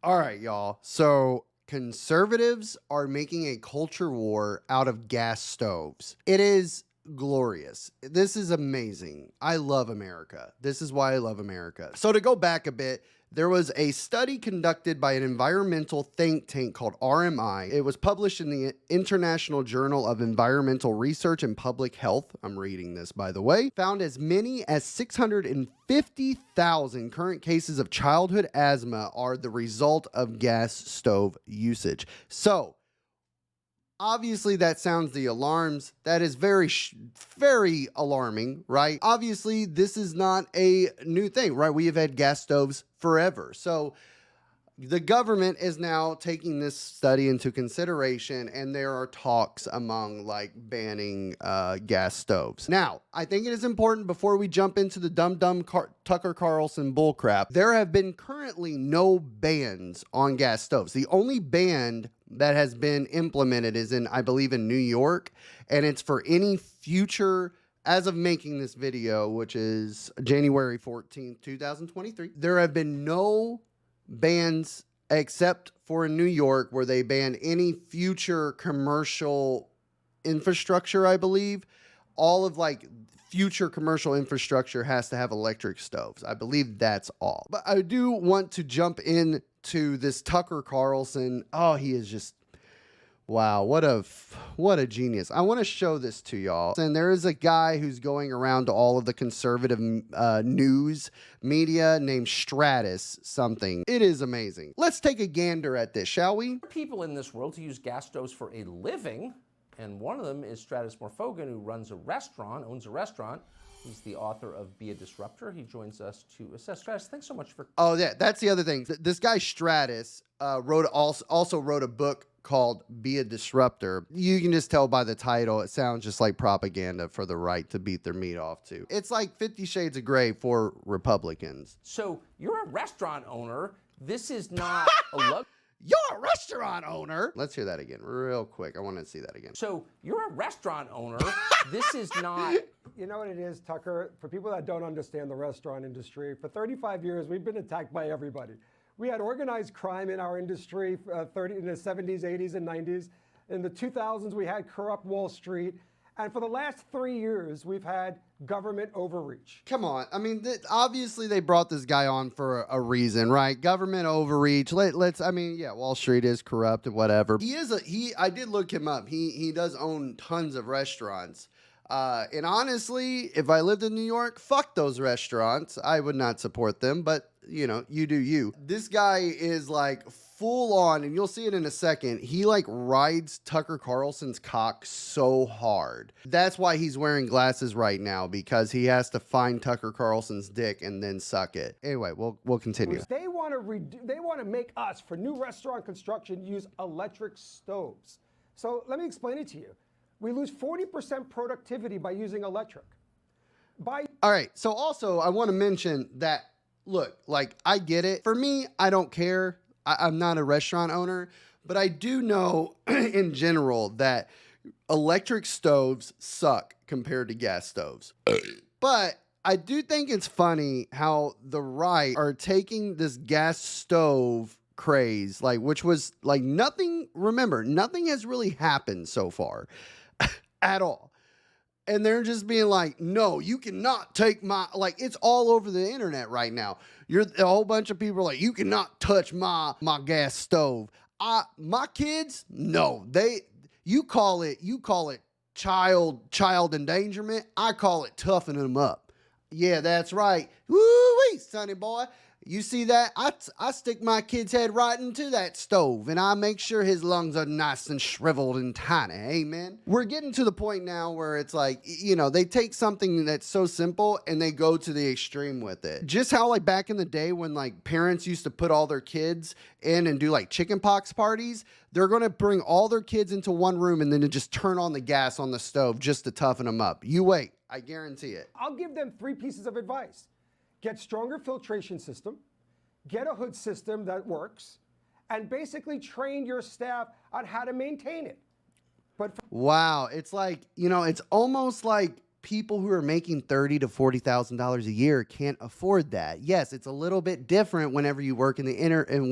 All right, y'all. So conservatives are making a culture war out of gas stoves. It is glorious. This is amazing. I love America. This is why I love America. So to go back a bit, there was a study conducted by an environmental think tank called RMI. It was published in the International Journal of Environmental Research and Public Health. I'm reading this, by the way. Found as many as 650,000 current cases of childhood asthma are the result of gas stove usage. So, obviously, that sounds the alarms. That is very alarming, right? Obviously, this is not a new thing, right? We have had gas stoves forever. So the government is now taking this study into consideration, and there are talks among like banning gas stoves. Now, I think it is important before we jump into the Tucker Carlson bullcrap. There have been currently no bans on gas stoves. The only ban that has been implemented is I believe in New York, and it's for any future. As of making this video, which is January 14th, 2023, there have been no bans except for in New York, where they ban any future commercial infrastructure, I believe. All of like future commercial infrastructure has to have electric stoves. I believe that's all. But I do want to jump into this Tucker Carlson. Oh, he is just... wow, what a genius. I want to show this to y'all. And there is a guy who's going around to all of the conservative news media named Stratus something. It is amazing. Let's take a gander at this, shall we? People in this world who use gas stoves for a living, and one of them is Stratus Morfogen, who owns a restaurant. He's the author of Be a Disruptor. He joins us to assess. Stratus, thanks so much for... oh, yeah, that's the other thing. This guy Stratus also wrote a book called Be a Disruptor. You can just tell by the title, it sounds just like propaganda for the right to beat their meat off to. It's like 50 Shades of Grey for Republicans. So you're a restaurant owner. This is not a You're a restaurant owner. Let's hear that again real quick. I want to see that again. So you're a restaurant owner. This is not... You know what it is, Tucker? For people that don't understand the restaurant industry, for 35 years, we've been attacked by everybody. We had organized crime in our industry in the 70s, 80s, and 90s. In the 2000s, we had corrupt Wall Street. And for the last 3 years, we've had government overreach. Come on. I mean, obviously they brought this guy on for a reason, right? Government overreach. I mean, yeah, Wall Street is corrupt and whatever. I did look him up. He does own tons of restaurants. And honestly, if I lived in New York, fuck those restaurants. I would not support them, but you know, you do you. This guy is like full on, and you'll see it in a second. He like rides Tucker Carlson's cock so hard. That's why he's wearing glasses right now, because he has to find Tucker Carlson's dick and then suck it. Anyway, we'll continue. They want to make us, for new restaurant construction, use electric stoves. So let me explain it to you. We lose 40% productivity by using electric. All right. So also, I want to mention that, look, like, I get it. For me, I don't care. I'm not a restaurant owner, but I do know in general that electric stoves suck compared to gas stoves. But I do think it's funny how the right are taking this gas stove craze, like, which was like nothing. Remember, nothing has really happened so far at all. And they're just being like, no, you cannot take my, like, it's all over the internet right now. A whole bunch of people are like, you cannot touch my gas stove. My kids, no, you call it child endangerment. I call it toughening them up. Yeah, that's right. Woo-wee, sonny boy. You see that? I stick my kid's head right into that stove, and I make sure his lungs are nice and shriveled and tiny. Amen. We're getting to the point now where it's like, you know, they take something that's so simple and they go to the extreme with it. Just how like back in the day when like parents used to put all their kids in and do like chicken pox parties, they're going to bring all their kids into one room and then just turn on the gas on the stove just to toughen them up. You wait. I guarantee it. I'll give them 3 pieces of advice. Get stronger filtration system, get a hood system that works, and basically train your staff on how to maintain it. Wow, it's like, you know, it's almost like people who are making $30,000 to $40,000 a year can't afford that. Yes, it's a little bit different whenever you work in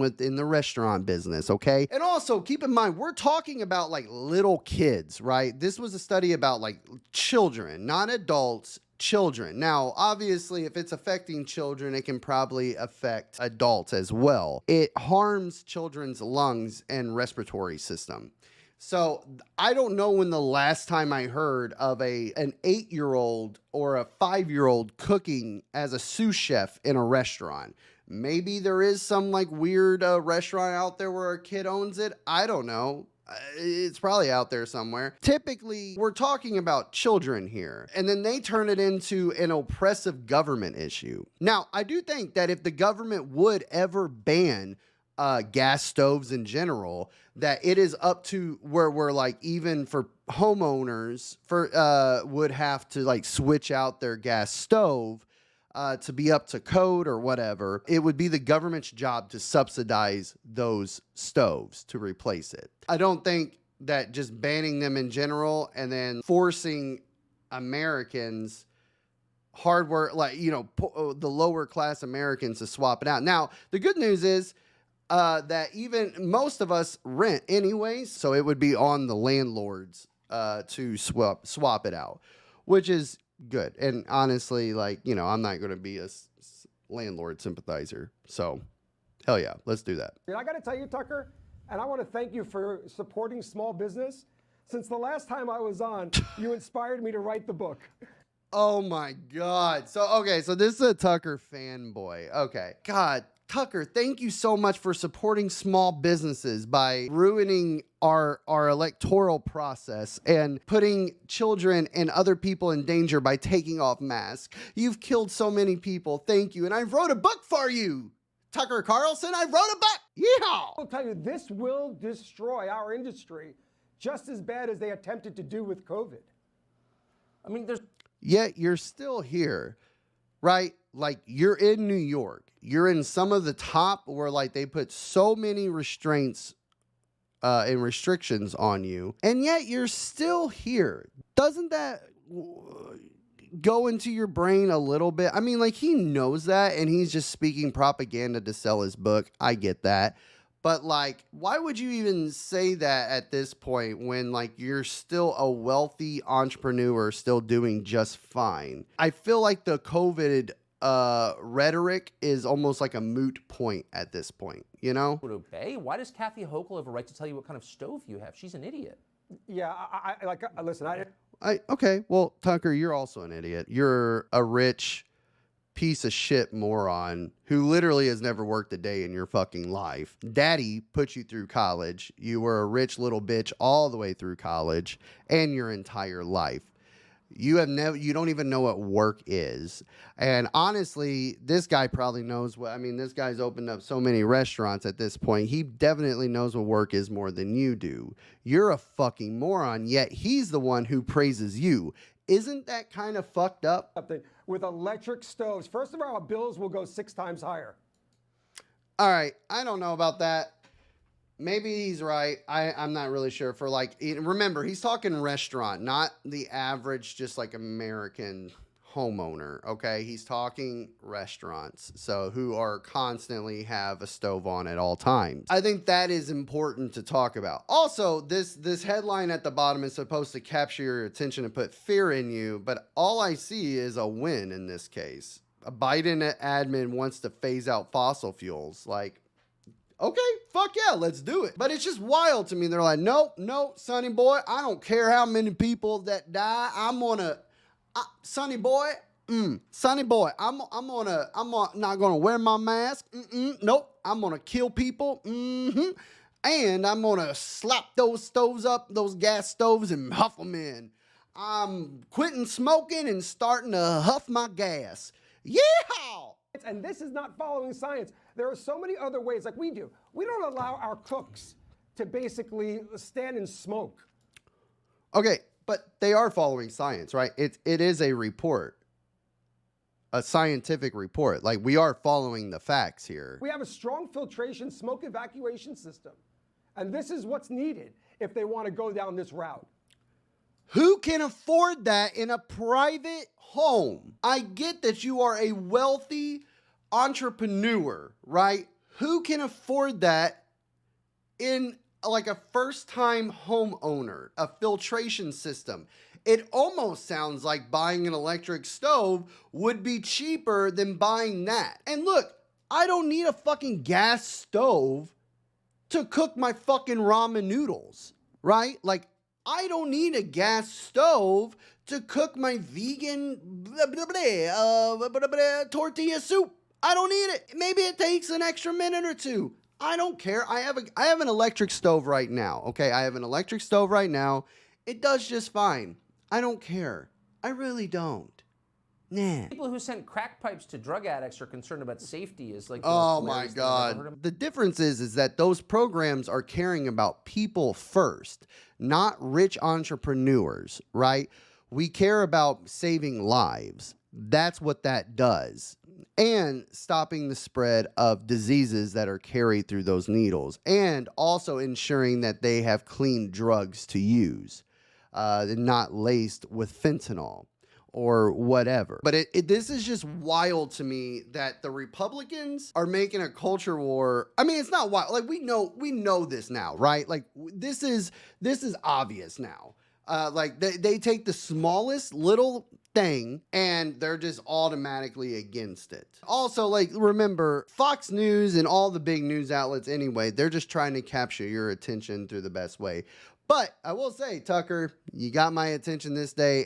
within the restaurant business, okay? And also keep in mind, we're talking about like little kids, right? This was a study about like children, not adults, children. Now, obviously, if it's affecting children, it can probably affect adults as well. It harms children's lungs and respiratory system. So I don't know when the last time I heard of an 8-year-old or a 5-year-old cooking as a sous chef in a restaurant. Maybe there is some like weird restaurant out there where a kid owns it. I don't know. It's probably out there somewhere. Typically, we're talking about children here, and then they turn it into an oppressive government issue. Now, I do think that if the government would ever ban gas stoves in general, that it is up to where we're like, even for homeowners would have to like switch out their gas stove to be up to code or whatever. It would be the government's job to subsidize those stoves to replace it. I don't think that just banning them in general and then forcing Americans hardware, like, you know, the lower class Americans to swap it out. Now, the good news is that even most of us rent anyways, so it would be on the landlords to swap it out, which is good. And honestly, like, you know, I'm not going to be a landlord sympathizer. So, hell yeah, let's do that. And I got to tell you, Tucker, and I want to thank you for supporting small business. Since the last time I was on, you inspired me to write the book. Oh my God. So this is a Tucker fanboy. Okay. God, Tucker, thank you so much for supporting small businesses by ruining our electoral process and putting children and other people in danger by taking off masks. You've killed so many people. Thank you. And I wrote a book for you, Tucker Carlson. I wrote a book. Yeehaw! I'll tell you, this will destroy our industry just as bad as they attempted to do with COVID. I mean, Yet you're still here, right? Like, you're in New York. You're in some of the top where like they put so many restraints and restrictions on you, and yet you're still here. Doesn't that go into your brain a little bit? I mean, like, he knows that and he's just speaking propaganda to sell his book. I get that. But like, why would you even say that at this point when like you're still a wealthy entrepreneur still doing just fine? I feel like the COVID rhetoric is almost like a moot point at this point, you know? would obey. Why does Kathy Hochul have a right to tell you what kind of stove you have? She's an idiot. Yeah, listen, Okay, well, Tucker, you're also an idiot. You're a rich piece of shit moron who literally has never worked a day in your fucking life. Daddy put you through college. You were a rich little bitch all the way through college and your entire life. You don't even know what work is. And honestly, this guy probably knows this guy's opened up so many restaurants at this point. He definitely knows what work is more than you do. You're a fucking moron, yet he's the one who praises you. Isn't that kind of fucked up? With electric stoves, first of all, our bills will go 6 times higher. All right, I don't know about that. Maybe he's right. I'm not really sure. For like, remember, he's talking restaurant, not the average, just like American homeowner. Okay, he's talking restaurants, so who are constantly have a stove on at all times. I think that is important to talk about. Also, this headline at the bottom is supposed to capture your attention and put fear in you, but all I see is a win in this case. A Biden admin wants to phase out fossil fuels. Like, okay, fuck yeah, let's do it. But it's just wild to me. They're like, nope, Sonny boy, I don't care how many people that die. Sonny boy, I'm not gonna wear my mask. Nope, I'm gonna kill people. And I'm gonna slap those stoves up, those gas stoves, and huff them in. I'm quitting smoking and starting to huff my gas. Yeehaw! And this is not following science. There are so many other ways, like we do. We don't allow our cooks to basically stand and smoke. Okay, but they are following science, right? It is a report, a scientific report. Like, we are following the facts here. We have a strong filtration smoke evacuation system. And this is what's needed if they want to go down this route. Who can afford that in a private home? I get that you are a wealthy entrepreneur, right? Who can afford that in like a first-time homeowner, a filtration system? It almost sounds like buying an electric stove would be cheaper than buying that. And look, I don't need a fucking gas stove to cook my fucking ramen noodles, right? Like, I don't need a gas stove to cook my vegan tortilla soup. I don't need it. Maybe it takes an extra minute or two. I don't care. I have an electric stove right now. Okay, I have an electric stove right now. It does just fine. I don't care. I really don't. Nah. People who send crack pipes to drug addicts are concerned about safety is like, Oh my God. The difference is that those programs are caring about people first, not rich entrepreneurs, right? We care about saving lives. That's what that does. And stopping the spread of diseases that are carried through those needles, and also ensuring that they have clean drugs to use, not laced with fentanyl or whatever. But this is just wild to me that the Republicans are making a culture war. I mean, it's not wild. Like, we know this now, right? Like, this is obvious now. Like, they take the smallest little thing and they're just automatically against it. Also, like, remember, Fox News and all the big news outlets anyway, they're just trying to capture your attention through the best way. But I will say, Tucker, you got my attention this day,